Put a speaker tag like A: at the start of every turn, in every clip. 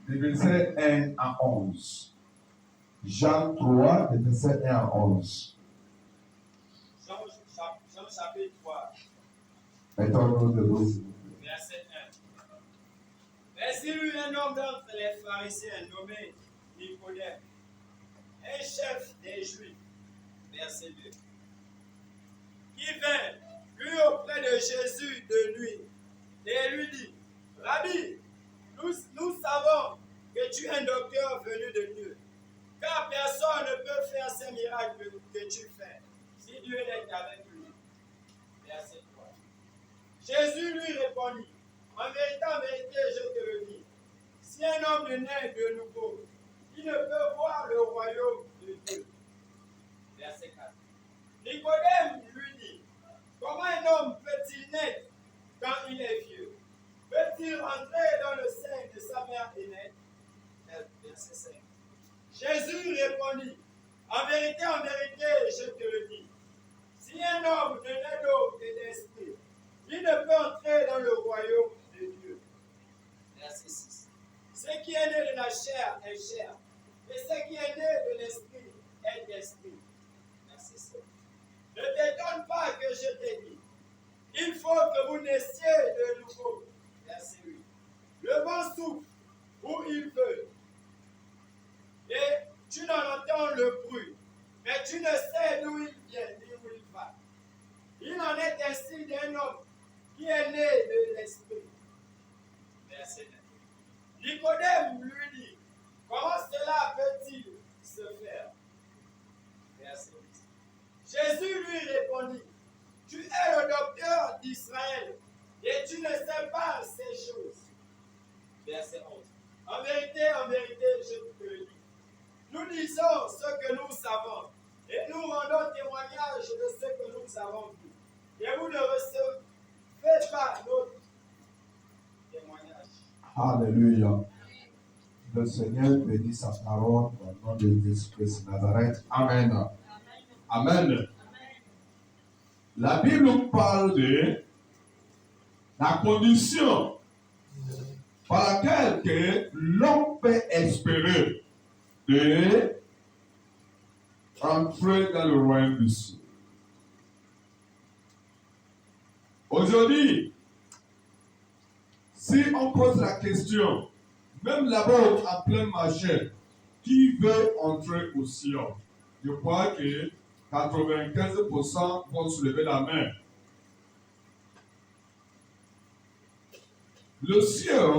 A: les versets 1 à 11. Jean 3, les versets 1 à 11.
B: Jean chapitre 3.
A: Mettons-nous debout.
B: Verset 1. Mais il y eut un homme d'entre les pharisiens nommé Nicodème, un chef des Juifs, verset 2, qui vint, lui, auprès de Jésus de nuit, et lui dit, Rabbi, nous savons que tu es un docteur venu de Dieu, car personne ne peut faire ces miracles que tu fais, si Dieu n'est avec lui. Verset 3. Jésus lui répondit, en vérité, je te le dis, si un homme ne naît de nouveau, il ne peut voir le royaume de Dieu. Verset 4. Nicodème lui dit, comment un homme peut-il naître quand il est vieux? Peut-il entrer dans le sein de sa mère et naître? Verset 5. Jésus répondit, en vérité, je te le dis, si un homme ne naît d'eau et d'esprit, il ne peut entrer dans le royaume de Dieu. Verset 6. Ce qui est né de la chair est chair, et ce qui est né de l'esprit est d'esprit. Verset 7. Ne t'étonne pas que je t'ai dit, il faut que vous naissiez de nouveau. Verset 8. Le vent souffle où il veut, et tu n'en entends le bruit, mais tu ne sais d'où il vient ni où il va. Il en est ainsi d'un homme qui est né de l'esprit. Verset 9. Nicodème lui dit, comment cela peut-il se faire? Verset 10. Jésus lui répondit, tu es le docteur d'Israël et tu ne sais pas ces choses. Verset 11. En vérité, je te le dis. Nous disons ce que nous savons et nous rendons témoignage de ce que nous avons vu. Et vous ne recevez pas notre témoignage.
A: Alléluia. Le Seigneur bénit sa parole au nom de Jésus-Christ de Nazareth. Amen. Amen. La Bible nous parle de la condition par laquelle l'homme peut espérer de entrer dans le royaume du ciel. Aujourd'hui, si on pose la question, même là-bas en plein marché, qui veut entrer au ciel? Je crois que 95% vont soulever la main. Le ciel,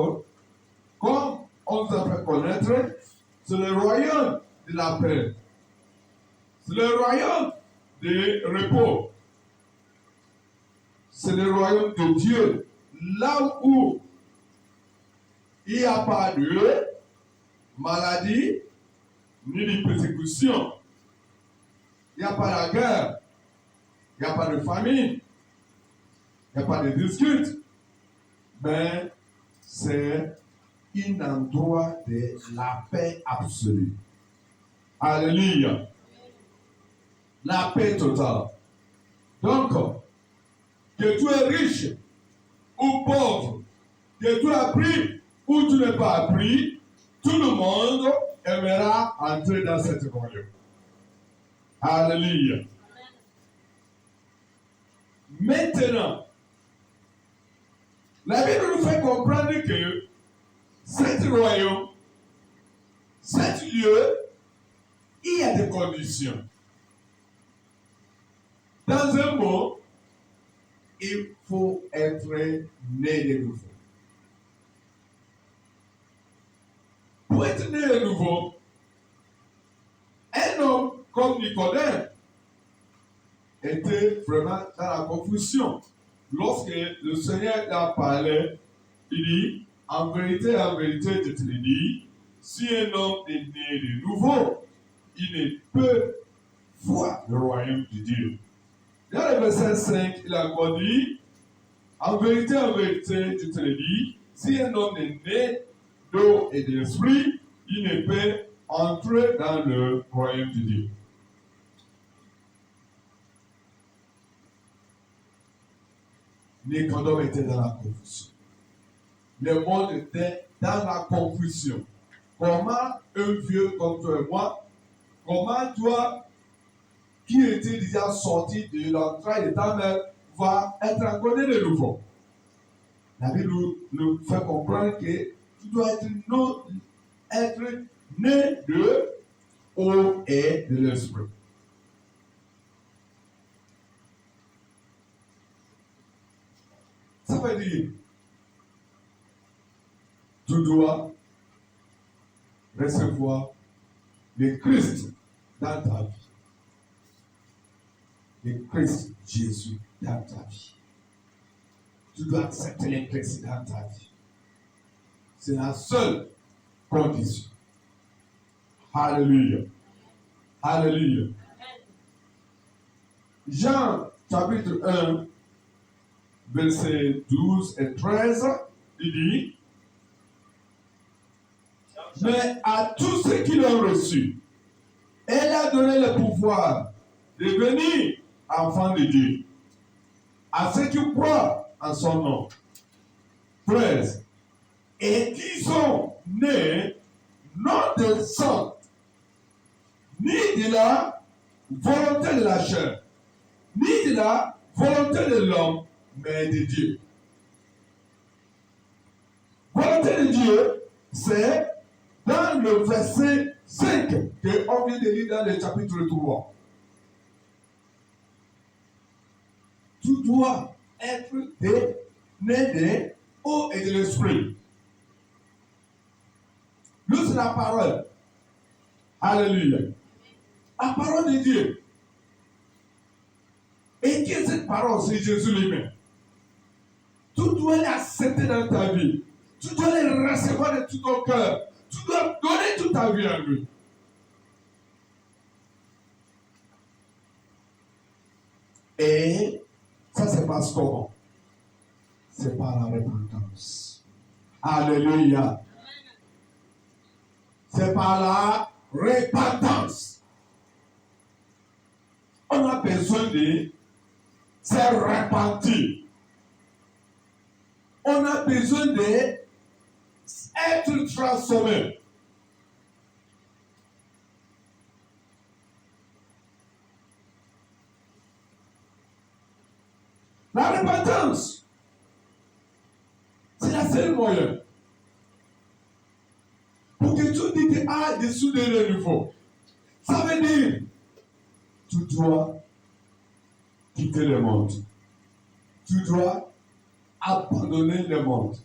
A: comme on nous a fait connaître, c'est le royaume de la paix. C'est le royaume du repos. C'est le royaume de Dieu. Là où il n'y a pas de maladie, ni de persécution. Il n'y a pas de guerre. Il n'y a pas de famine. Il n'y a pas de dispute. Mais c'est un endroit de la paix absolue. Alléluia. La paix totale. Donc, que tu es riche ou pauvre, que tu as appris ou tu n'as pas appris, tout le monde aimera entrer dans cette royaume. Alléluia. Maintenant, la Bible nous fait comprendre que cet royaume, cet lieu, il y a des conditions. Dans un mot, il faut être né de nouveau. Pour être né de nouveau, un homme comme Nicodème était vraiment dans la confusion. Lorsque le Seigneur a parlé, il dit, en vérité, je te le dis, si un homme est né de nouveau, il ne peut voir le royaume de Dieu. Dans le verset 5, il a encore dit, en vérité, je te le dis, si un homme est né d'eau et de l'esprit, il ne peut entrer dans le royaume de Dieu. Nicodème était dans la confusion. Le monde était dans la confusion. comment un vieux comme toi et moi, comment toi, qui était déjà sorti de l'entraille de ta mère, va être encore né de nouveau. La Bible nous fait comprendre que tu dois être né de eau et de l'esprit. Ça veut dire, tu dois recevoir le Christ dans ta vie. Le Christ Jésus dans ta vie. Tu dois accepter le Christ dans ta vie. C'est la seule condition. Alléluia. Alléluia. Jean chapitre 1, versets 12 et 13, il dit, mais à tous ceux qui l'ont reçu, elle a donné le pouvoir de devenir enfants de Dieu. À ceux qui croient en son nom. 13. Et qui sont nés non de sang, ni de la volonté de la chair, ni de la volonté de l'homme, mais de Dieu. Volonté de Dieu, c'est dans le verset 5 qu'on vient de lire dans le chapitre 3. Tu dois être né de eau et de l'esprit. Nous, c'est la parole. Alléluia. La parole de Dieu. Et qui est cette parole? C'est Jésus lui-même. Tu dois l'accepter dans ta vie. Tu dois le recevoir de tout ton cœur. Tu dois donner toute ta vie à lui. Et ça se passe comment? C'est par la repentance. Alléluia. C'est par la repentance. On a besoin de se repentir. On a besoin d'être transformé. La repentance, c'est la seule moyen pour que tu dis que dessous de le nouveau. Ça veut dire tu dois quitter le monde. Tu dois abandonner le monde.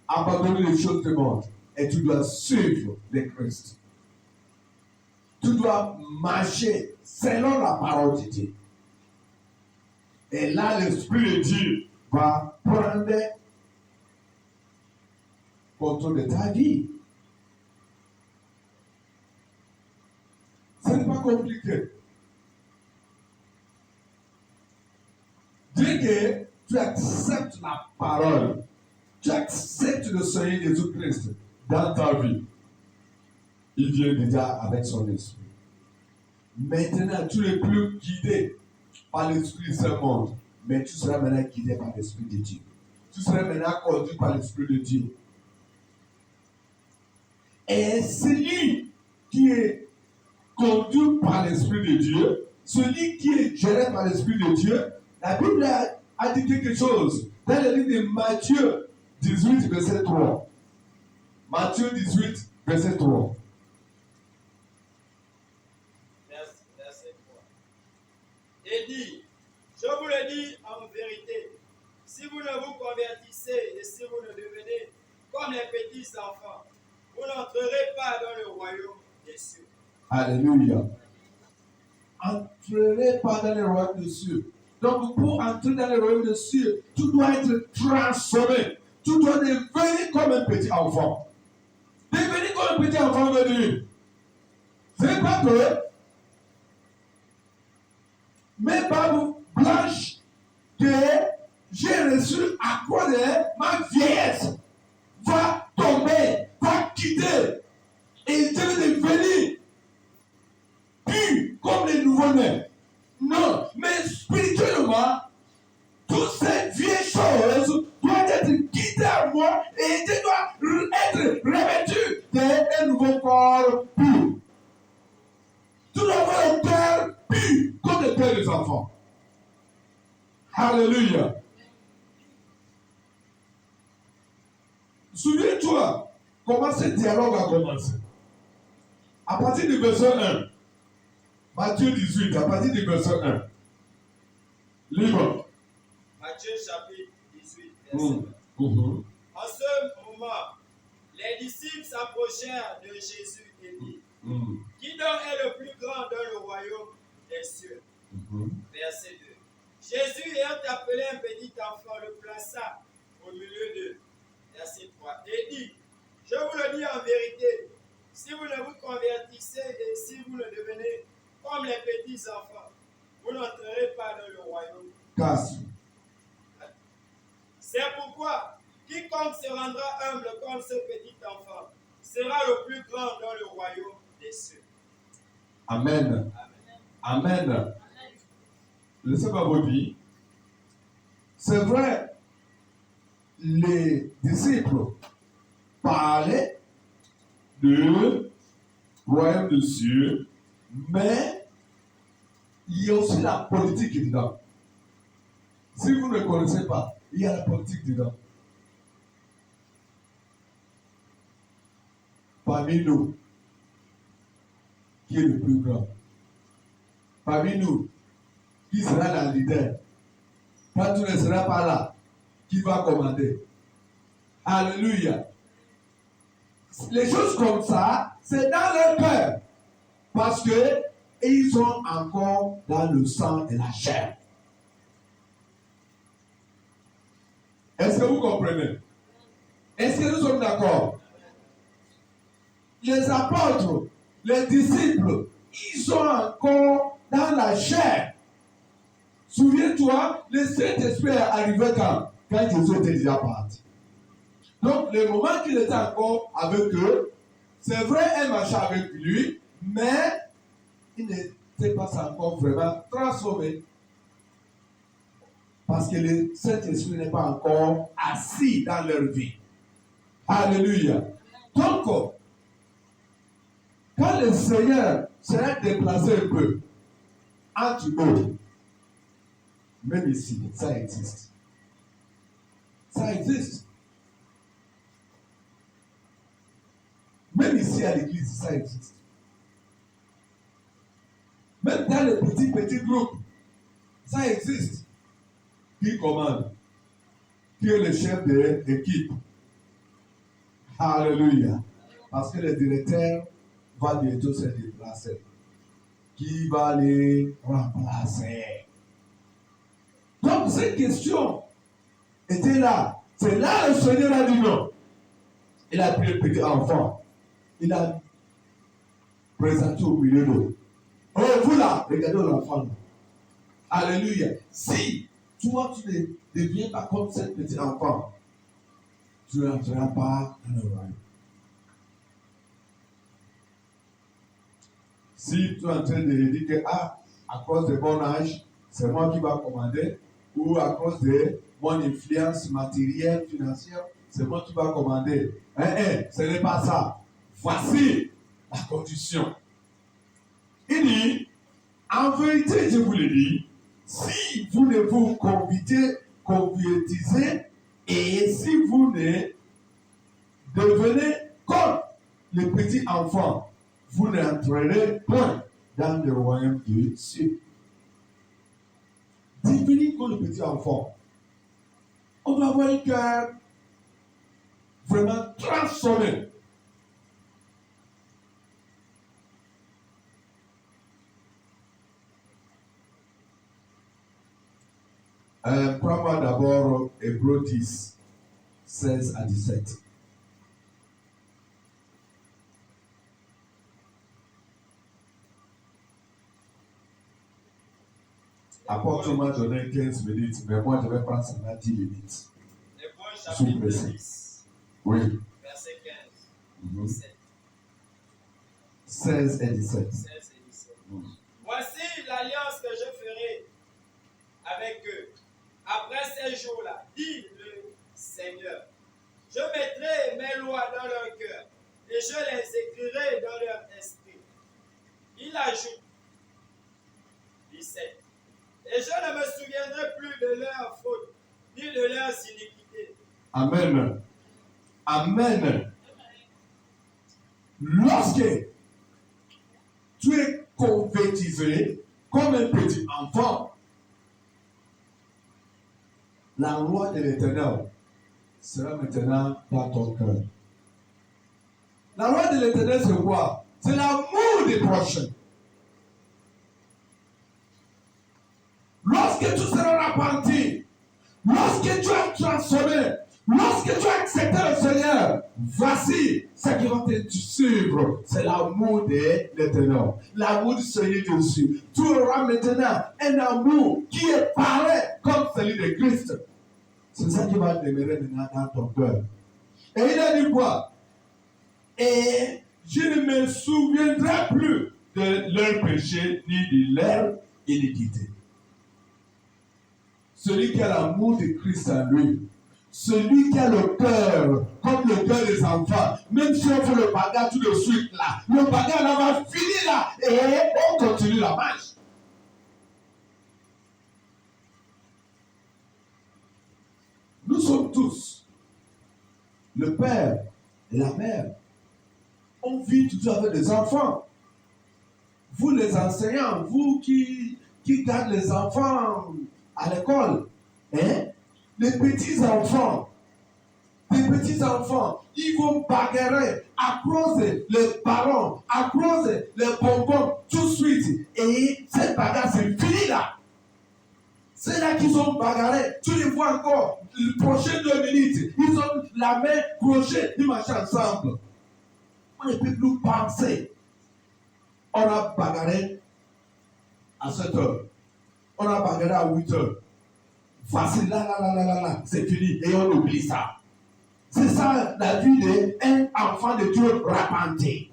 A: Abandonner les choses du monde. Et tu dois suivre le Christ. Tu dois marcher selon la parole de Dieu. Et là, l'Esprit de Dieu va prendre contrôle de ta vie. Ce n'est pas compliqué. Dès que tu acceptes la parole, tu acceptes le Seigneur Jésus-Christ dans ta vie, il vient déjà avec son esprit. Maintenant, tu n'es plus guidé par l'esprit de ce monde, mais tu seras maintenant guidé par l'esprit de Dieu. Tu seras maintenant conduit par l'esprit de Dieu. Et celui qui est conduit par l'esprit de Dieu, celui qui est géré par l'esprit de Dieu, la Bible a dit quelque chose dans le livre de Matthieu 18, verset 3. Matthieu 18, verset 3.
B: Verset 3. Et dit, je vous le dis en vérité, si vous ne vous convertissez et si vous ne devenez comme les petits enfants, vous n'entrerez pas dans le royaume des cieux.
A: Alléluia. Entrerez pas dans le royaume des cieux. Donc, pour entrer dans le royaume des cieux, tu dois être transformé. Tu dois devenir comme un petit enfant. Devenir comme un petit enfant veut dire, c'est pas que mes barbes blanches que j'ai reçues à cause de ma vieillesse va tomber, va quitter. Et je vais devenir pur comme les nouveau-nés. Non, mais spirituellement, toutes ces vieilles choses doivent être quittées à moi et je dois être revêtu ressusciter un nouveau corps pur. Tu dois avoir un cœur pur, comme le cœur des enfants. Alléluia. Souviens-toi comment ce dialogue a commencé. À partir du verset 1, Matthieu 18, à partir du verset 1. Libre.
B: Matthieu chapitre 18, verset 1. En ce moment, les disciples s'approchèrent de Jésus et dirent, qui donc est le plus grand dans le royaume des cieux? Verset 2. Jésus ayant appelé un petit enfant, le plaça au milieu d'eux. Verset 3. Et dit, je vous le dis en vérité, si vous ne vous convertissez et si vous ne devenez comme les petits enfants, vous n'entrerez pas dans le royaume. C'est pourquoi quiconque se rendra humble comme ce petit enfant sera le plus grand dans le royaume des cieux.
A: Amen. Amen. Amen. Laissez-moi vous dire, c'est vrai, les disciples parlaient du royaume des cieux, mais il y a aussi la politique dedans. Si vous ne connaissez pas, il y a la politique dedans. Parmi nous, qui est le plus grand? Parmi nous, qui sera le leader? Quand tu ne seras pas là, qui va commander? Alléluia. Les choses comme ça, c'est dans leur cœur. Parce que ils sont encore dans le sang et la chair. Est-ce que vous comprenez? Est-ce que nous sommes d'accord? Les apôtres, les disciples, ils sont encore dans la chair. Souviens-toi, le Saint-Esprit est arrivé quand Jésus était déjà parti. Donc, le moment qu'il était encore avec eux, c'est vrai, elle marchait avec lui, mais il n'était pas encore vraiment transformé. Parce que le Saint-Esprit n'est pas encore assis dans leur vie. Alléluia. Donc, quand le Seigneur serait déplacé un peu entre eux, même ici, ça existe. Ça existe. Même ici à l'église, ça existe. Même dans les petits groupes, ça existe. Qui commande? Qui est le chef de l'équipe? Alléluia. Parce que le directeur va bientôt se déplacer. Qui va les remplacer? Donc, cette question était là. C'est là le Seigneur a dit non. Il a pris le petit enfant. Il a présenté au milieu d'eux. Oh, vous là, regardez l'enfant. Alléluia. Si toi, tu ne deviens pas comme ce petit enfant, tu ne rentreras pas dans le royaume. Si tu es en train de dire que, à cause de mon âge, c'est moi qui va commander, ou à cause de mon influence matérielle, financière, c'est moi qui va commander. Ce n'est pas ça. Voici la condition. Il dit, en vérité, je vous le dis, si vous ne vous convertissez et si vous ne devenez comme les petits enfants, vous n'entrerez point dans le royaume de Dieu. Devenez comme le petit enfant. On doit avoir un cœur vraiment transformé. Prends-moi d'abord Hébreux 10, 16 à 17. Apôtre m'a donné 15 minutes, mais moi je vais prendre seulement 10 minutes.
B: Hébreux chapitre 10,
A: oui.
B: verset 15, 17.
A: 16 et 17.
B: 16 et 17. Voici l'alliance que je ferai avec eux. Après ces jours-là, dit le Seigneur, je mettrai mes lois dans leur cœur et et je les écrirai dans leur esprit. Il ajoute, 17, et je ne me souviendrai plus de leurs fautes, ni de leurs iniquités.
A: Amen. Amen. Lorsque tu es convertisé comme un petit enfant, la loi de l'Éternel sera maintenant dans ton cœur. La loi de l'Éternel, c'est quoi? C'est l'amour des prochains. Lorsque tu seras repenti, lorsque tu as transformé, lorsque tu as accepté le Seigneur, voici ce qui va te suivre. C'est l'amour de l'Éternel, l'amour du Seigneur Jésus. Tu auras maintenant un amour qui est pareil comme celui de Christ. C'est ça qui va demeurer maintenant dans ton cœur. Et il a dit quoi? Et je ne me souviendrai plus de leur péché ni de leur iniquité. Celui qui a l'amour de Christ en lui, celui qui a le cœur comme le cœur des enfants, même si on fait le bagarre tout de suite là, le bagarre là va finir là et on continue la marche. Nous sommes tous, le père et la mère, on vit toujours avec des enfants. Vous les enseignants, vous qui gardez les enfants à l'école, hein? Les petits-enfants, ils vont bagarrer à cause les parents, à cause les bonbons, tout de suite. Et cette bagarre, c'est fini là. C'est là qu'ils ont bagarré. Tu les vois encore, les prochaines 2 minutes, ils ont la main crochée, ils marchent ensemble. On ne peut plus penser. On a bagarré à 7 heures. On a bagarré à 8 heures. Voici là, c'est fini. Et on oublie ça. C'est ça la vie d'un enfant de Dieu repenti.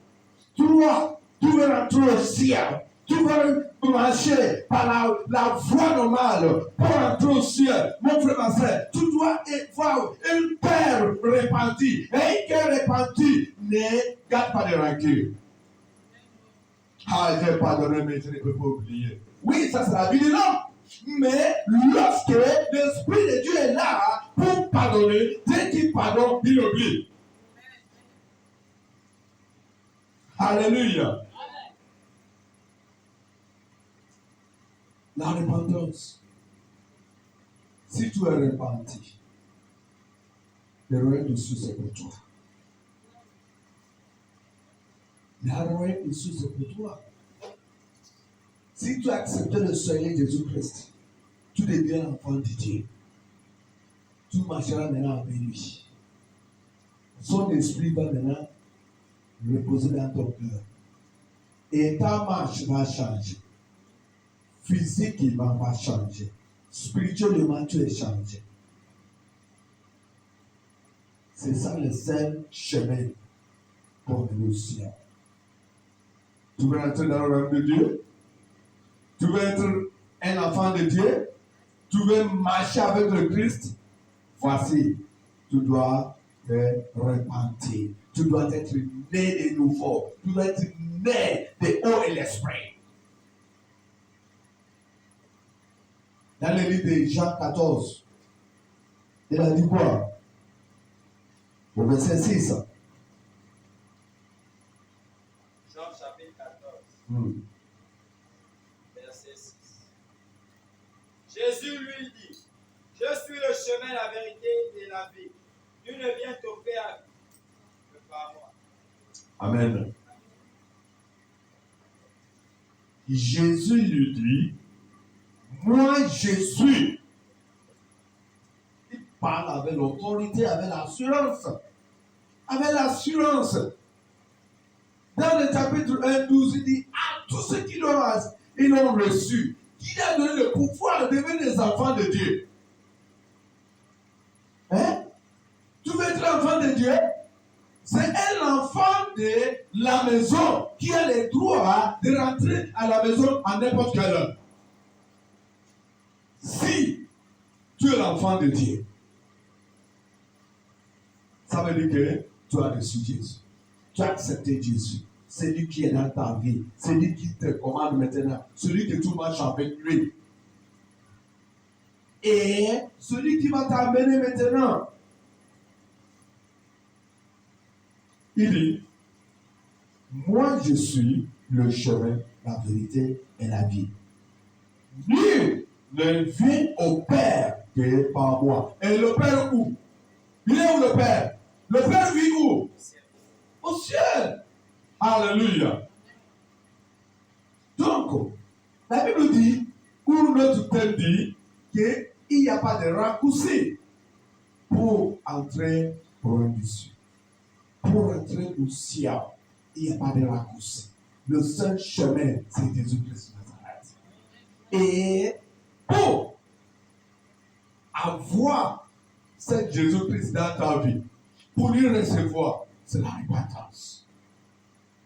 A: Tu veux rentrer au ciel. Tu veux marcher par la voie normale pour rentrer au ciel. Mon frère, ma soeur, tu dois voir un père repenti. Et un cœur repenti ne garde pas de rancune. Ah, j'ai pardonné, mais je ne peux pas oublier. Oui, ça c'est la vie de l'homme. Mais lorsque l'Esprit de Dieu est là pour pardonner, dès qu'il pardonne, il oublie. Alléluia. La repentance. Si tu es repenti, le royaume de Dieu c'est pour toi. Le royaume de Dieu c'est pour toi. Si tu as accepté le Seigneur Jésus-Christ, tu deviens enfant de Dieu. Tu marcheras maintenant avec lui. Son esprit va maintenant reposer dans ton cœur. Et ta marche va changer. Physiquement va changer. Spirituellement, tu es changé. C'est ça le seul chemin pour le ciel. Tu veux entrer dans le royaume de Dieu? Tu veux être un enfant de Dieu? Tu veux marcher avec le Christ? Voici, tu dois te repentir. Tu dois être né de nouveau. Tu dois être né de haut et l'esprit. Dans le livre de Jean 14, il a dit quoi? Au verset 6.
B: Jean chapitre 14, verset 6. Jésus lui dit, je suis le chemin, la vérité et la vie. Nul ne vient au Père que par moi.
A: Amen. Jésus lui dit, moi je suis. Il parle avec l'autorité, avec l'assurance. Avec l'assurance. Dans le chapitre 1, 12, il dit, à tous ceux qui l'ont reçu, il a donné le pouvoir de devenir des enfants de Dieu. Hein? Tu veux être l'enfant de Dieu? C'est un enfant de la maison qui a le droit de rentrer à la maison à n'importe quelle heure. Si tu es l'enfant de Dieu, ça veut dire que tu as reçu Jésus. tu as accepté Jésus. C'est lui qui est dans ta vie. C'est lui qui te commande maintenant. Celui que tu marches avec lui. Et celui qui va t'amener maintenant. Il dit, moi je suis le chemin, la vérité et la vie. Nul ne vient au Père que par moi. Et le Père où? Il est où le Père? Le Père vit où? Au ciel. Alléluia. Donc, la Bible dit, ou notre thème dit, qu'il n'y a pas de raccourci pour entrer au royaume du ciel. Pour entrer au ciel, il n'y a pas de raccourci. Le seul chemin, c'est Jésus-Christ de Nazareth. Et pour avoir ce Jésus-Christ dans ta vie, pour lui recevoir, c'est la repentance.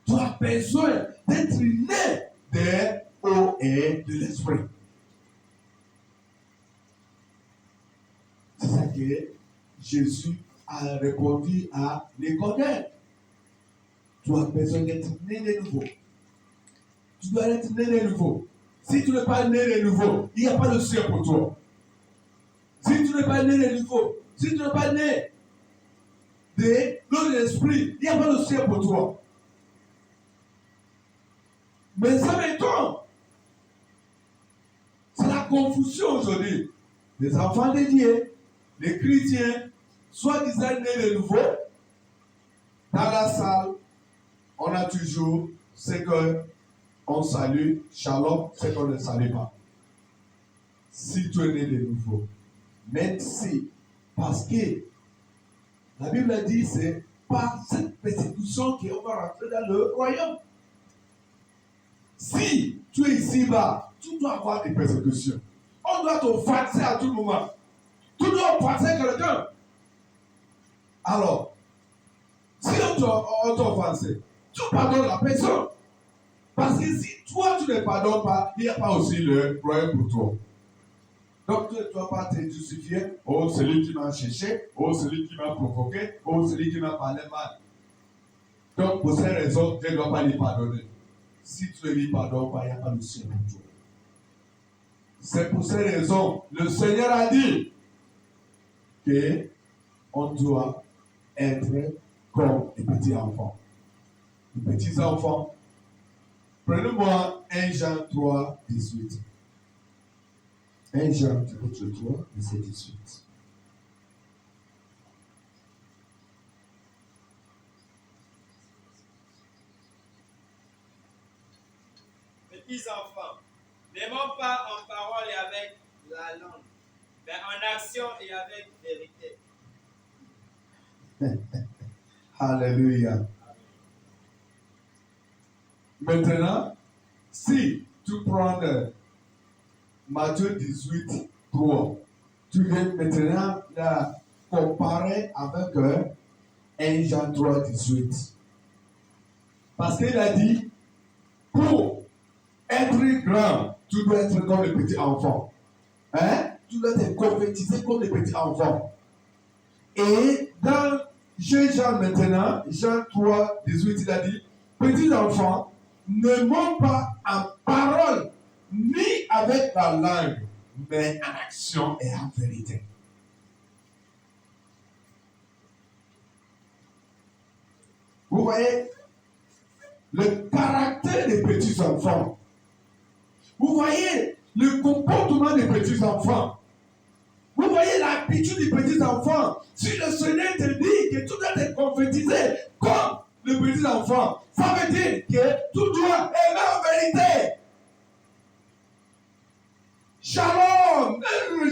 A: Tu as besoin d'être né des eaux et de l'esprit. C'est ça que Jésus a répondu à Nicodème. Tu as besoin d'être né de nouveau. Tu dois être né de nouveau. Si tu n'es pas né de nouveau, il n'y a pas de ciel pour toi. Si tu n'es pas né de nouveau, si tu n'es pas né de l'eau de l'esprit, il n'y a pas de ciel pour toi. Mais ça m'étonne. C'est la confusion aujourd'hui. Les enfants de Dieu, les chrétiens, soi-disant nés de nouveau, dans la salle, on a toujours ce qu'on salue, shalom, ce qu'on ne salue pas. Si tu es né de nouveau, même si, parce que la Bible a dit, c'est par cette persécution qu'on va rentrer dans le royaume. Si tu es ici-bas, tu dois avoir des persécutions. On doit t'offenser à tout moment. Tu dois offenser quelqu'un. Alors, si on t'a offensé, tu pardonnes la personne. Parce que si toi, tu ne pardonnes pas, il n'y a pas aussi le royaume pour toi. Donc, tu ne dois pas te justifier. Oh, c'est lui qui m'a cherché. Oh, c'est lui qui m'a provoqué. Oh, c'est lui qui m'a parlé mal. Donc, pour ces raisons, je ne dois pas lui pardonner. Si tu ne lui pardonnes pas, il n'y a pas de ciel pour toi. C'est pour ces raisons, le Seigneur a dit qu'on doit être comme les petits enfants. Les petits enfants. Prenez-moi 1 Jean 3, 18. 1 Jean 3, verset 18.
B: Petits enfants, n'aimons pas en parole et avec la langue, mais en action et avec vérité.
A: Alléluia. Maintenant, si tu prends Matthieu 18, 3, tu viens maintenant la comparer avec 1 Jean 3, 18. Parce qu'il a dit, pour être grand, tu dois être comme les petits enfants. Hein? Tu dois te convertir comme les petits enfants. Et dans Jean maintenant, Jean 3, 18, il a dit, petits enfants, ne mentent pas en parole, ni avec la langue, mais en action et en vérité. Vous voyez le caractère des petits enfants. Vous voyez le comportement des petits enfants. Vous voyez l'habitude des petits enfants. Si le Seigneur te dit que tu dois te convertiser comme les petits enfants, ça veut dire que tu dois aimer en vérité. Shalom,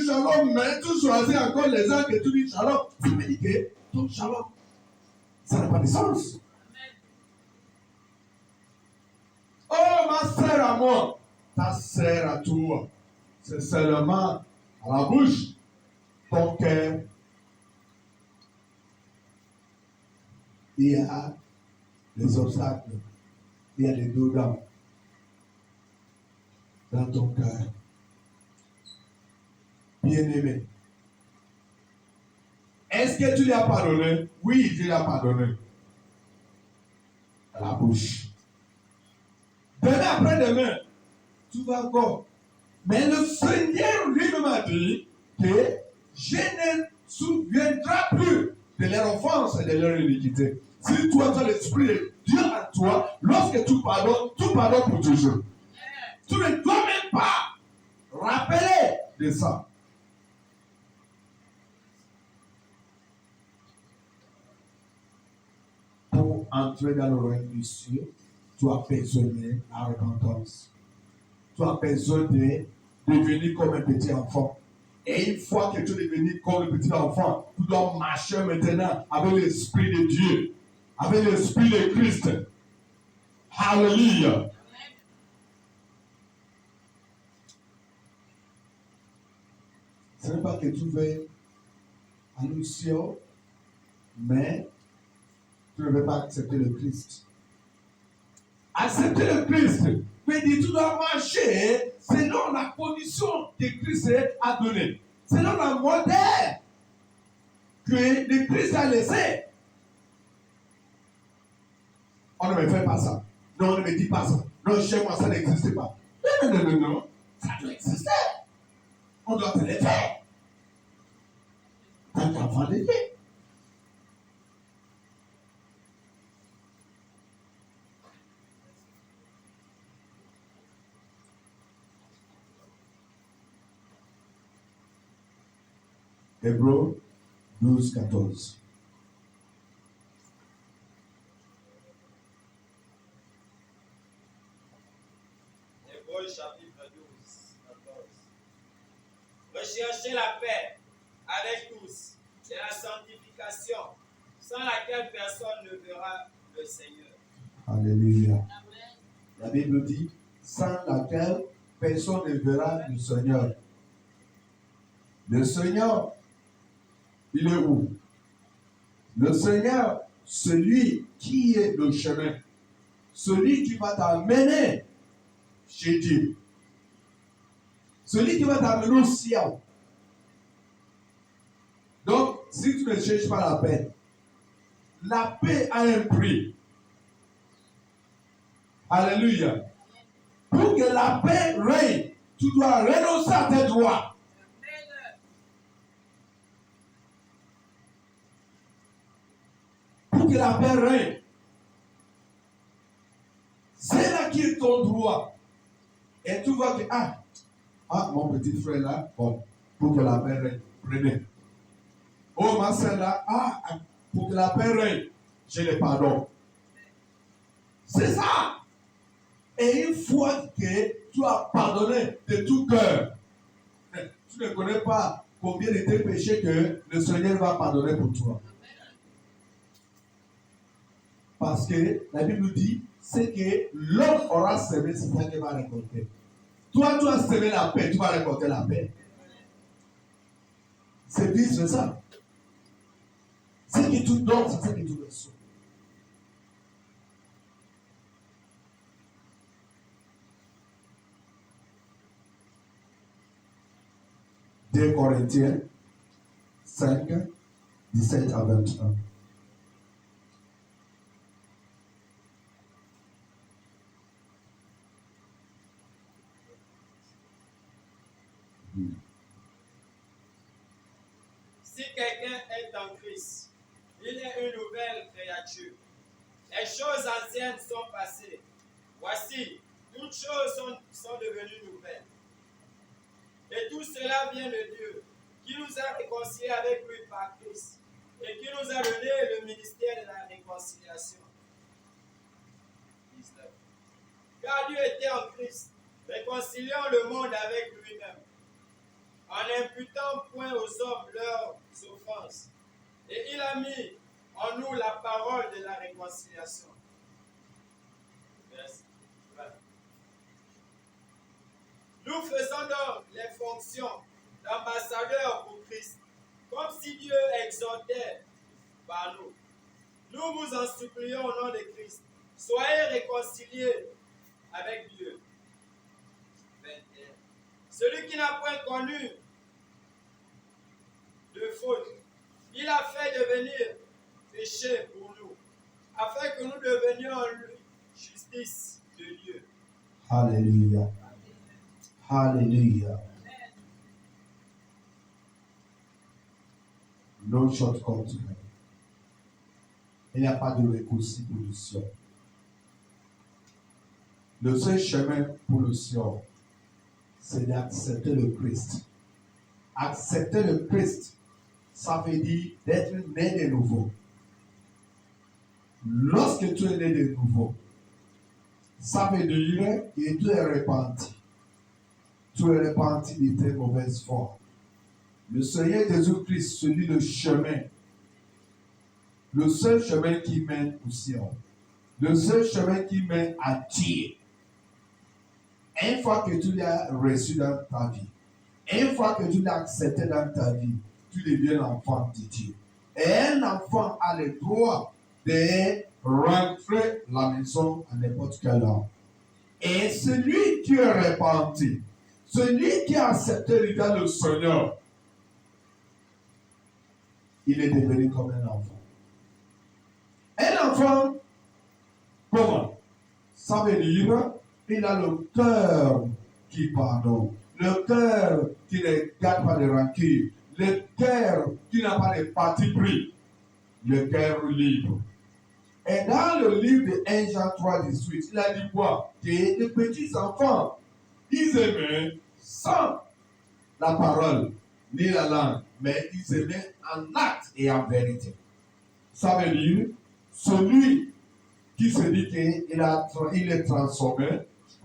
A: shalom, mais tu choisis encore les gens que tu dis shalom. Ça veut dire que ton shalom, ça n'a pas de sens. Oh, ma sœur à moi, ta sœur à toi, c'est seulement à la bouche, ton cœur. Il y a les obstacles, il y a les douleurs dans ton cœur. Bien-aimé, est-ce que tu lui as pardonné? Oui, tu lui as pardonné. dans la bouche. Demain après-demain, tout va encore. Mais le Seigneur lui-même a dit que je ne souviendrai plus de leur offense et de leur iniquité. Si toi, tu as l'Esprit de Dieu en toi, lorsque tu pardonnes pour toujours. Tu ne dois même pas rappeler de ça. Pour entrer dans le royaume des cieux, tu as besoin de la repentance. Tu as besoin de devenir comme un petit enfant. Et une fois que tu es devenu comme un petit enfant, tu dois marcher maintenant avec l'Esprit de Dieu, avec l'Esprit de Christ. Alléluia. Ce n'est pas que tu veux aller au ciel, mais tu ne veux pas accepter le Christ. Accepter le Christ veut dire que tu dois marcher selon la condition que Christ a donnée, selon le modèle que le Christ a laissé. On ne me fait pas ça. Non, on ne me dit pas ça. Non, chez moi, ça n'existe pas. Non. Ça doit exister. On doit te le faire. Tant qu'enfant de Dieu. Hébreux 12, 14.
B: Hébreux chapitre 12, 14. Recherchez la paix avec tous et la sanctification, sans laquelle personne ne verra le Seigneur.
A: Alléluia. Amen. La Bible dit, sans laquelle personne ne verra le Seigneur. Le Seigneur, il est où? Le Seigneur, celui qui est le chemin, celui qui va t'amener chez Dieu, celui qui va t'amener au ciel. Donc, si tu ne cherches pas la paix a un prix. Alléluia. Pour que la paix règne, tu dois renoncer à tes droits. Pour que la paix règne, c'est là qui est ton droit. Et tu vois que, mon petit frère là, bon, pour que la paix règne, prenez. Oh, ma soeur là, pour que la paix règne, j'ai le pardon. C'est ça. Et une fois que tu as pardonné de tout cœur, tu ne connais pas combien de tes péchés que le Seigneur va pardonner pour toi. Parce que la Bible dit, c'est que l'homme aura semé, c'est ça qu'il va récolter. Toi, tu as semé la paix, tu vas récolter la paix. C'est juste ça. Ce que tu donnes, c'est ce que tu reçois. Deux Corinthiens 5, 17 à 21.
B: Si quelqu'un est en Christ, il est une nouvelle créature. Les choses anciennes sont passées. Voici, toutes choses sont devenues nouvelles. Et tout cela vient de Dieu, qui nous a réconciliés avec lui par Christ, et qui nous a donné le ministère de la réconciliation. 19. Car Dieu était en Christ, réconciliant le monde avec lui-même, en n'imputant point aux hommes leurs offenses. Et il a mis en nous la parole de la réconciliation. Verset 20. Nous faisons donc les fonctions d'ambassadeurs pour Christ, comme si Dieu exhortait par nous. Nous vous en supplions au nom de Christ. Soyez réconciliés avec Dieu. 21. Celui qui n'a point connu de faute, il a fait devenir péché pour nous, afin que nous devenions justice de Dieu.
C: Alléluia. Alléluia. No shortcut. Il n'y a pas de raccourci pour le Sion. Le seul chemin pour le Sion, c'est d'accepter le Christ. Accepter le Christ, ça veut dire d'être né de nouveau. Lorsque tu es né de nouveau, ça veut dire que tu es repenti. Tu es repenti de tes mauvaises voies. Le Seigneur Jésus-Christ, celui le chemin, le seul chemin qui mène au Sion, le seul chemin qui mène à Dieu. Une fois que tu l'as reçu dans ta vie, une fois que tu l'as accepté dans ta vie, tu deviens l'enfant de Dieu. Et un enfant a le droit de rentrer à la maison à n'importe quelle heure. Et celui qui est repenti, celui qui a accepté l'état du Seigneur, il est devenu comme un enfant. Un enfant, comment? Ça veut dire, il a le cœur qui pardonne, le cœur qui ne garde pas de rancune, le cœur qui n'a pas de parti pris, le cœur libre. Et dans le livre de 1 Jean 3, 18, il a dit quoi? Que les petits enfants, ils aimaient sans la parole, ni la langue, mais ils aimaient en acte et en vérité. Ça veut dire, celui qui se dit qu'il est transformé,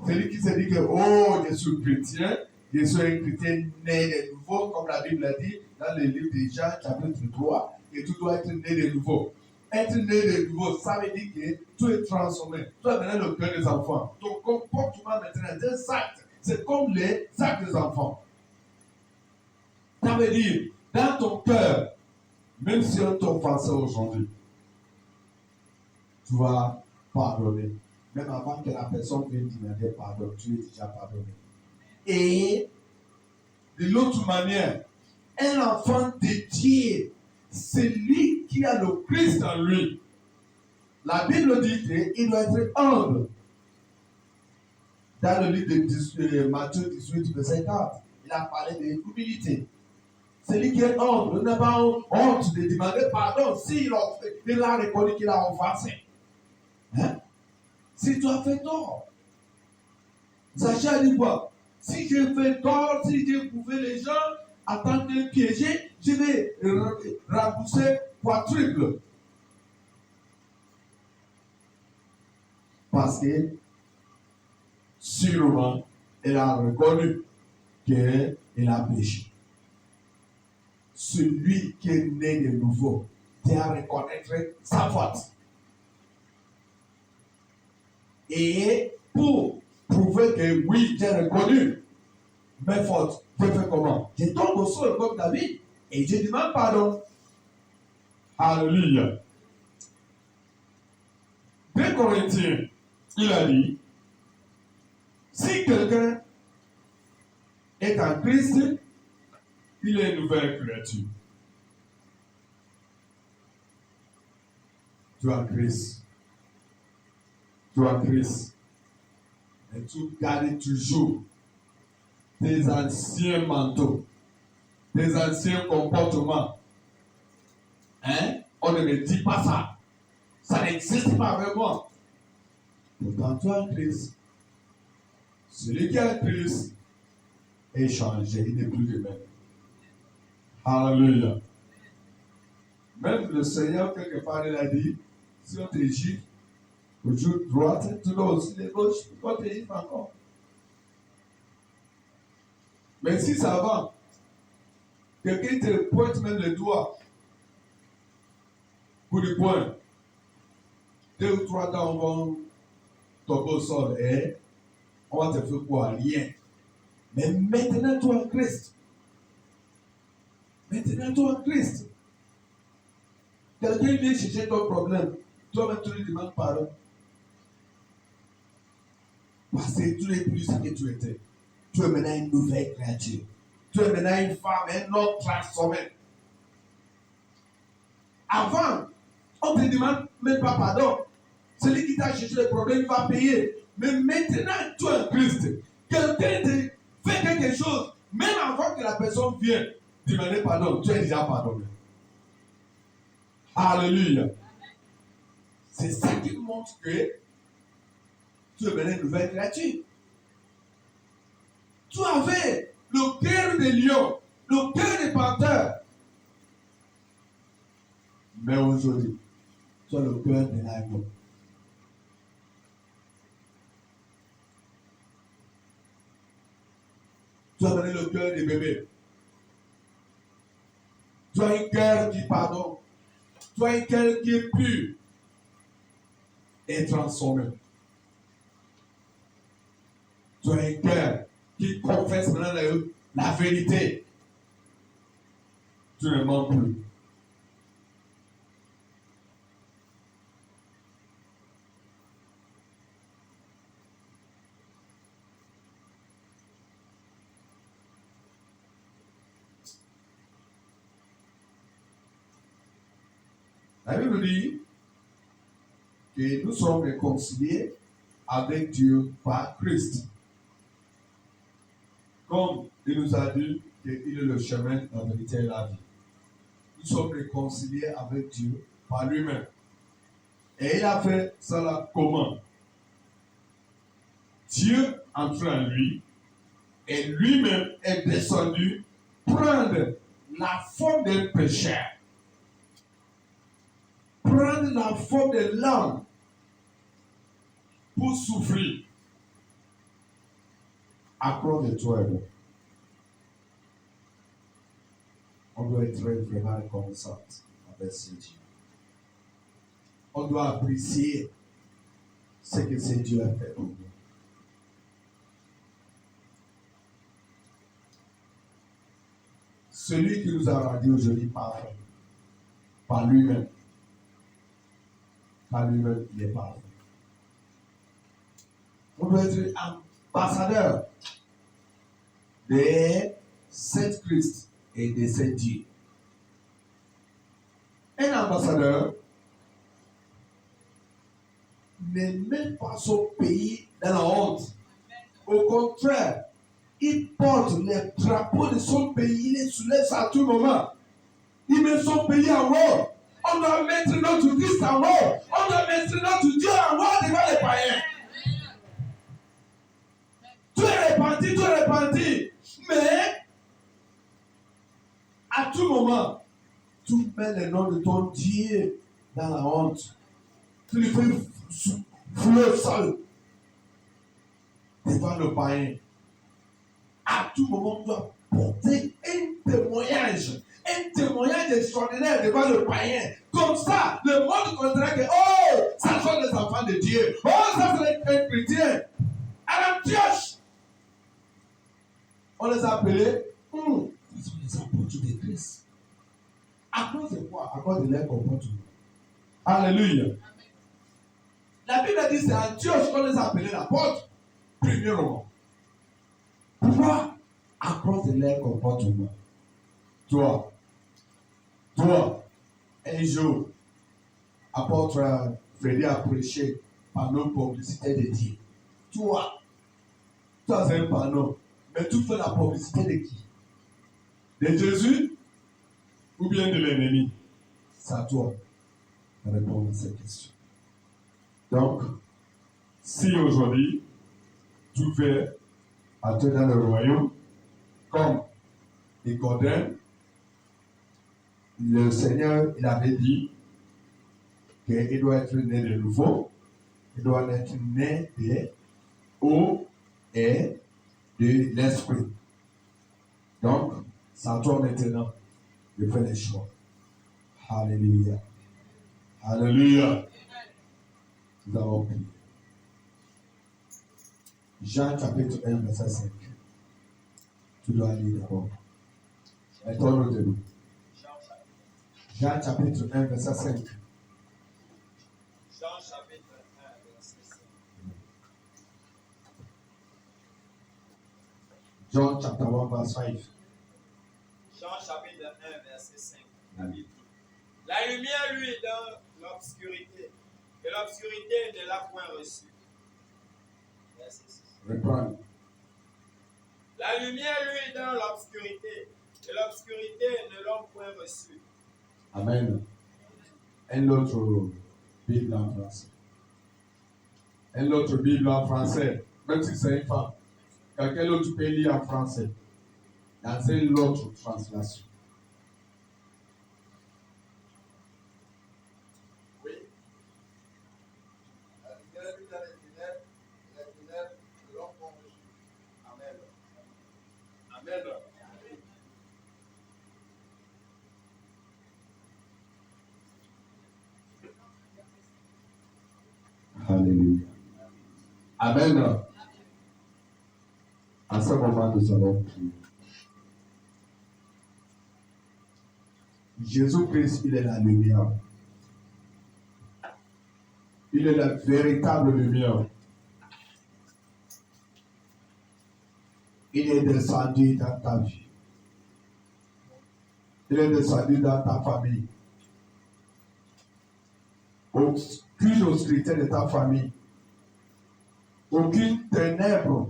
C: celui qui se dit que, oh, je suis chrétien, je suis un chrétien né de nouveau, comme la Bible a dit dans le livre de Jean, chapitre 3, et tu dois être né de nouveau. Être né de nouveau, ça veut dire que tu es transformé. Tu as maintenant le cœur des enfants. Ton comportement maintenant, des actes, c'est comme les actes des enfants. Ça veut dire, dans ton cœur, même si on t'offense aujourd'hui, tu vas pardonner. Même avant que la personne vienne demander pardon, tu es déjà pardonné. Et de l'autre manière, un enfant de Dieu, c'est lui qui a le Christ en lui. La Bible dit qu'il doit être humble. Dans le livre de Matthieu 18, verset 4, il a parlé de l'humilité. Celui qui est humble n'a pas honte de demander pardon s'il a reconnu qu'il a offensé. Hein? Si tu as fait tort, Zacha dit quoi? Si j'ai fait tort, si j'ai prouvé les gens en tant que piégé, je vais rembourser quadruple. Parce que sûrement, elle a reconnu qu'elle a péché. Celui qui est né de nouveau doit reconnaître sa faute. Et pour prouver que oui, j'ai reconnu mes fautes, je fais comment? Je tombe au sol comme David et je demande pardon.
A: Alléluia. 2 Corinthiens, il a dit, si quelqu'un est en Christ, il est une nouvelle créature. Tu es en Christ. Tu es en Christ. Et tu gardes toujours tes anciens manteaux, tes anciens comportements. Hein? On ne me dit pas ça. Ça n'existe pas vraiment. Pourtant, tu es en Christ. Celui qui est en Christ est changé, il n'est plus le même. Alléluia. Même le Seigneur, quelque part, il a dit, si on te gifle, au jour droite, tu dois aussi les gauches, on te gifle encore. Mais si ça va, quelqu'un te pointe même le doigt pour le point, 2 ou 3 temps, on va tomber au sol et on va te faire quoi? Rien. Mais maintenant, tu es en Christ. Maintenant, tu es en Christ. Quelqu'un vient chercher ton problème. Toi-même, tu lui demandes pardon. Parce que tu n'es plus ce que tu étais. Tu es maintenant une nouvelle créature. Tu es maintenant une femme, un homme transformé. Avant,
C: On ne te demande même pas pardon. Celui qui t'a cherché le problème va payer. Mais maintenant, toi, Christ, quelqu'un te fait quelque chose, même avant que la personne vienne demander pardon, tu es déjà pardonné. Alléluia. C'est ça qui montre que tu es une nouvelle créature. Tu avais le cœur de lion, le cœur de panthère. Mais aujourd'hui, tu as le cœur de l'agneau. Tu as donné le cœur des bébés. Tu as un cœur qui pardonne. Tu as un cœur qui est pur et transformé. Tu as un cœur qui confesse maintenant la vérité. Tu ne mens plus. La Bible dit que nous sommes réconciliés avec Dieu par Christ. Comme il nous a dit qu'il est le chemin, la vérité et la vie. Nous sommes réconciliés avec Dieu par lui-même. Et il a fait cela comment? Dieu entre en lui et lui-même est descendu prendre la forme d'un pécheur. Prendre la forme de l'homme pour souffrir à cause de toi et moi. On doit être vraiment reconnaissant avec ce Dieu. On doit apprécier ce que ce Dieu a fait pour nous. Celui qui nous a rendu aujourd'hui parfait, par lui-même. Par lui-même, il est parfait. On doit être ambassadeur de Saint-Christ et de Saint-Dieu. Un ambassadeur ne met pas son pays dans la honte. Au contraire, il porte les drapeaux de son pays, il les soulève à tout moment. Il met son pays en haut. On doit mettre notre Christ en haut. On doit mettre notre Dieu en haut devant les païens. Tu es repenti. Mais, à tout moment, tu mets le nom de ton Dieu dans la honte. Tu le fais fouler seul devant le païen. À tout moment, tu dois porter un témoignage extraordinaire devant le païen. Comme ça, le monde connaîtra que, oh, ça sont les enfants de Dieu. Oh, ça c'est les chrétiens. À l'Antioche, on les a appelés, ce sont les apôtres de Christ. À cause de quoi? À cause de leur comportement. Alléluia. La Bible dit c'est Antioche qu'on les a appelés l'apôtre. Premièrement. Pourquoi? À cause de leur comportement. Toi, un jour, apôtre Freddy a prêché par nos publicités de Dieu. Toi, c'est un panneau. Mais tu fais la publicité de qui? De Jésus ou bien de l'ennemi? C'est à toi de répondre à cette question. Donc, si aujourd'hui, tu veux entrer dans le royaume, comme Nicodème, le Seigneur, il avait dit qu'il doit être né de nouveau, il doit être né de eau et de l'esprit. Donc, c'est à toi maintenant de faire les choix. Alléluia. Alléluia. Nous allons prier. Jean chapitre 1, verset 5. Tu dois lire d'abord. Et toi, nous te Jean chapitre 1, verset 5.
B: Jean chapitre 1, verset 5.
C: John chapter 1, verse 5.
B: Jean chapitre 1, verset 5. La Bible dit, la lumière, lui, est dans notre l'obscurité, et l'obscurité ne l'a point reçu. Verset 6.
C: Reprends.
B: La lumière, lui, dans l'obscurité, et l'obscurité ne l'ont point reçu.
C: Amen. Un autre Bible en français. Un autre Bible en français, même si c'est une femme. Quelqu'un d'autre peut lire en français. Dans une autre translation.
D: Oui. La lumière vit dans les ténèbres ne l'ont point reçu. Amen.
A: Amen.
C: Alléluia. Amen. À ce moment, nous allons prier. Jésus-Christ, il est la lumière. Il est la véritable lumière. Il est descendu dans ta vie. Il est descendu dans ta famille. Aucune obscurité de ta famille, aucune ténèbre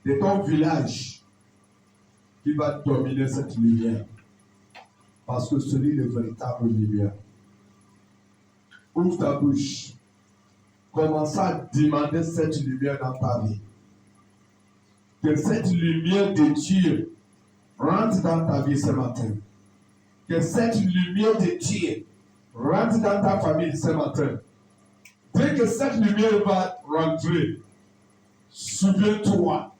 C: de ton village qui va dominer cette lumière. Parce que celui est le véritable lumière. Ouvre ta bouche. Commence à demander cette lumière dans ta vie. Que cette lumière de Dieu rentre dans ta vie ce matin. Que cette lumière de Dieu rentre dans ta famille ce matin. Dès que cette lumière va rentrer, souviens-toi,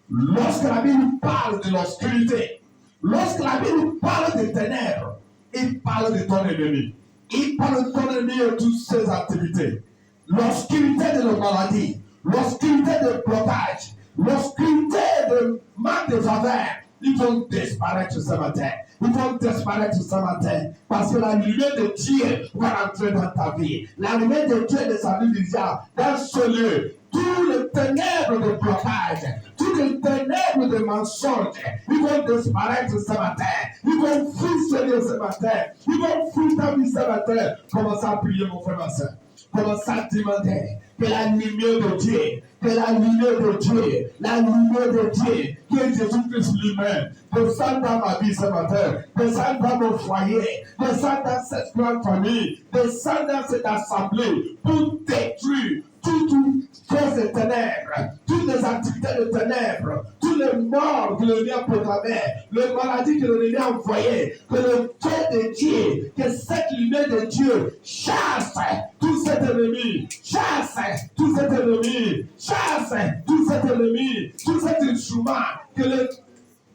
C: lorsque la Bible parle de l'obscurité, lorsque la Bible parle des ténèbres, il parle de ton ennemi. Il parle de ton ennemi et de toutes ses activités. L'obscurité de la maladie, l'obscurité de blocage, l'obscurité de manque de faveur, ils vont disparaître ce matin. Ils vont disparaître ce matin. Parce que la lumière de Dieu va rentrer dans ta vie. La lumière de Dieu descendue déjà dans ce lieu. Tous les ténèbres de blocage, tous les ténèbres de mensonges, ils vont disparaître ce matin. Ils vont fuir ce matin. Ils vont fuir ta vie ce matin. Commence à prier, mon frère, ma soeur. Commence à demander que la lumière de Dieu, que la lumière de Dieu, la lumière de Dieu, que Jésus-Christ lui-même descende dans ma vie ce matin, descende dans mon foyer, descende dans cette grande famille, descende dans cette assemblée pour détruire toutes forces de ténèbres, toutes les activités de ténèbres, tous les morts que le lien proclamait, les maladies que le lien envoyait, que le feu de Dieu, que cette lumière de Dieu chasse tout cet ennemi, chasse tout cet ennemi, chasse tout cet ennemi, tout cet instrument que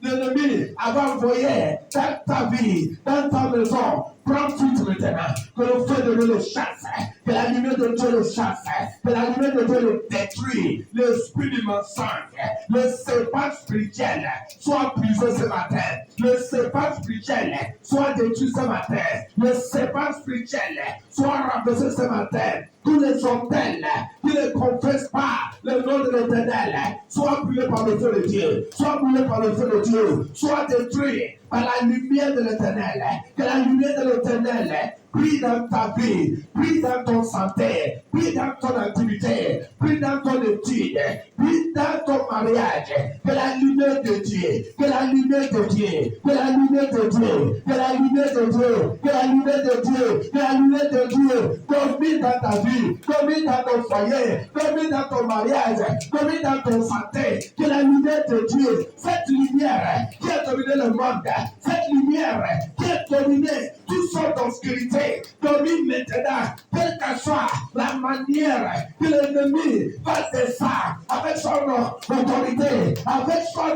C: l'ennemi avait envoyé dans ta vie, dans ta maison. Prends tout maintenant, que le feu de Dieu le chasse, que la lumière de Dieu le chasse, que la lumière de Dieu le détruit, l'esprit du mensonge, le serpent spirituel soit brisé ce matin, le serpent spirituel soit détruit ce matin, le serpent spirituel soit renversé ce matin, tous les hôtels qui ne confessent pas le nom de l'Éternel soient brûlés par le feu de Dieu, soient brûlés par le feu de Dieu, soient détruits par la lumière de l'Éternel, que la lumière de l'Éternel brille dans ta vie, brille dans ton santé, brille dans ton activité, brille dans ton étude, brille dans ton mariage, que la lumière de Dieu, que la lumière de Dieu, que la lumière de Dieu, que la lumière de Dieu, que la lumière de Dieu, que la lumière de Dieu domine dans ta vie, domine dans ton foyer, domine dans ton mariage, domine dans ton santé, que la lumière de Dieu, cette lumière qui a dominé le monde, cette lumière qui a dominé toutes sortes d'obscurité, domine maintenant, quelle que soit la manière que l'ennemi va descendre avec son autorité, avec son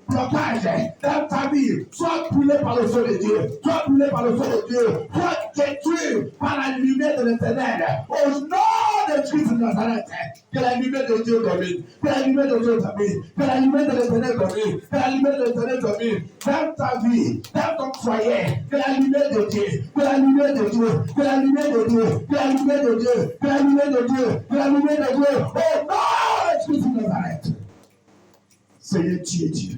C: blocage dans ta vie, soit brûlé par le feu de Dieu, soit brûlé par le feu de Dieu, soit détruit par la lumière de l'Éternel. Au nom de Christ de Nazareth, que la lumière de Dieu domine, que la lumière de Dieu domine, que la lumière de l'Éternel domine, que la lumière de l'Éternel domine dans ta vie, dans ton foyer, que la lumière de Dieu, que la lumière de Dieu, que la lumière de Dieu, que la lumière de Dieu, que la lumière de Dieu, que la lumière de Dieu, au nom de Christ de Nazareth. Seigneur, tu es Dieu.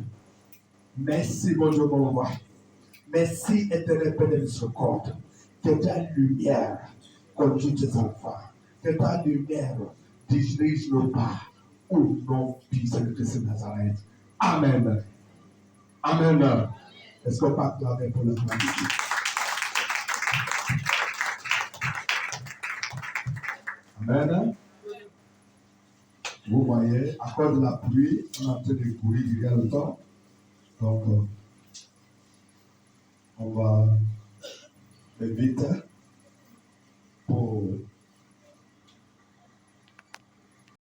C: Merci, mon Dieu, mon roi. Merci, éternel Père de miséricorde. Que ta lumière conduise tes enfants. Que ta lumière dirige nos pas. Au nom puissant de Christ de Nazareth. Amen. Amen. Est-ce qu'on peut acclamer pour le travail? Amen. Vous voyez, à cause de la pluie, on est en train de courir derrière le temps. Donc, on va vite.